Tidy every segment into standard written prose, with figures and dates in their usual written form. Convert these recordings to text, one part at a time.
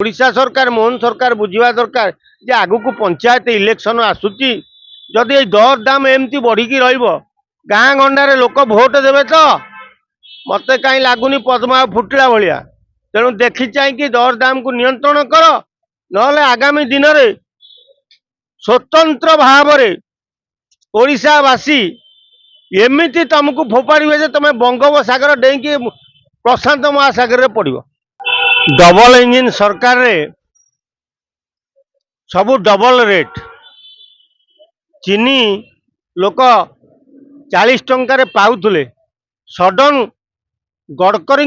ओडिशा सरकार मोहन सरकार बुझा दरकार जे आगु को पंचायत इलेक्शन आसूची जदि दर दाम एमती बढ़िकी गाँ गंडारे लोक भोट देवे तो मत कहीं लगुनि पद्मा फुटिला भाया तेणु देखी चाहिए दर दाम को नियंत्रण कर ना आगामी दिन में स्वतंत्र भाव ओडिशावासी एमती तुमको फोपाड़े तुम बंगोपसागर डेकी प्रशांत महासागर में पड़ डबल इंजिन सरकार रे सबू डबल रेट चीनी लोक 40 टंकार पाउले सडन गडकरी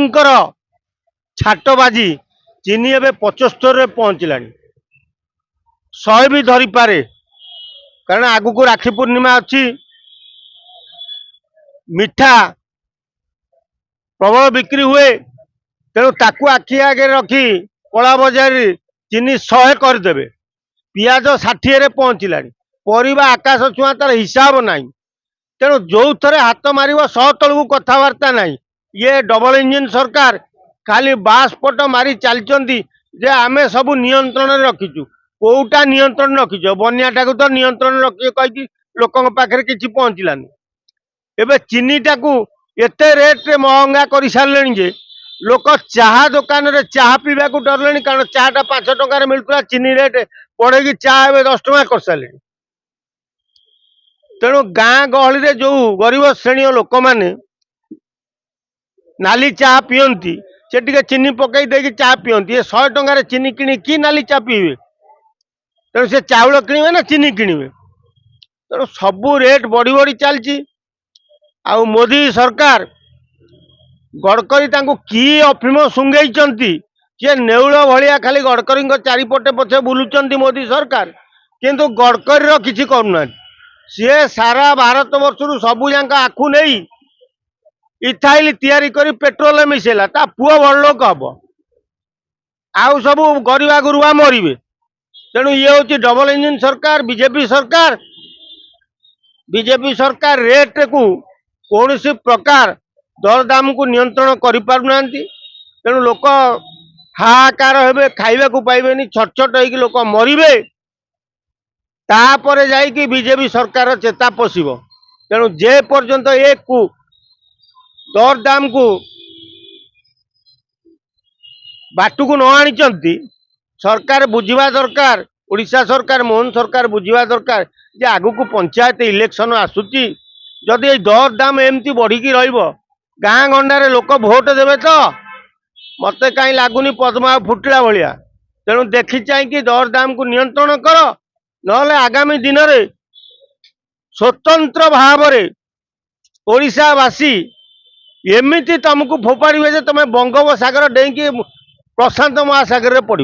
छाट बाजी चीनी एवं 75 रे पहुँचला 100 भी धरी पारे कारण आगु को राखी पूर्णिमा अच्छी मिठा प्रबल बिक्री हुए तेणु ताकू आखि आगे रखी कला बजार चीनी 100 करदे पियाज 60 रे पहुँचला परिवा आकाश छुआ तार हिसाब नहीं तेणु जो थे हाथ मार 100 तलू कथबार्ता नहीं ये डबल इंजिन सरकार खाली बासपट मारी चलती जे आमे सब नियंत्रण रखीचु कोटा नियंत्रण रखीच बनियाटा को तो नियंत्रण रखी कही लोक पाखे किसी पहुँचलानी एबे चीनीटा को एत रेट महंगा कर सारे जे लोक चाहा दुकान रे चाहा पीवा को डरले कारण चाटा 5 टंकार मिलता चीनी रेट पड़े चाह 10 टंका कर सारे तेणु गाँ गहली जो गरीब श्रेणी लोक मैंने नाली चाह पीती से टे चीनी पकई दे चाह पीती 100 टंकार चीनी किणी कि नाली चाह पीवे तेणु से चाउल किणवे ना चीनी किणवे तेणु सबू रेट बढ़ी बढ़ी चलती आउ मोदी सरकार गडकरी कि अफिम सुंगई सी नेउल भाया खाली गडकरी चारिपटे पछे बुलूं मोदी सरकार किंतु गडकरी किसी करूना सी सारा भारत वर्ष सबू जाक आखु नहीं इथाइल तैयारी करी पेट्रोल मिसेला ता पुओ बड़ लोक हम आउ सब गरीबा गुरुआ मरवे तेणु ये हूँ डबल इंजिन सरकार बीजेपी सरकार रेट को कौन सी प्रकार दरदाम को नियंत्रण कर पारना तेणु लोक हाहाकार हे खाइबा को पाइबेनी छटछट हो लोक मरवे तापर जाइकी बीजेपी सरकार चेता पशिब तेणु जे पर्यंत एक को दरदाम को बाटू को न आनी सरकार बुझा दरकार ओडिशा सरकार मोहन सरकार बुझा दरकार जे आगु को पंचायत इलेक्शन आसूची जदि दर दाम एमती बढ़िकी गाँ गंडारे लोक भोट देवे तो मत कहीं लगुनि पद्मा फुटिला भाया तेणु देखी चाहिए दर दाम को नियंत्रण कर ना आगामी दिन में स्वतंत्र भाव ओडिशावासी एमती तुमको फोपाड़े तुम बंगोपसागर डेकी प्रशांत महासागर में पड़।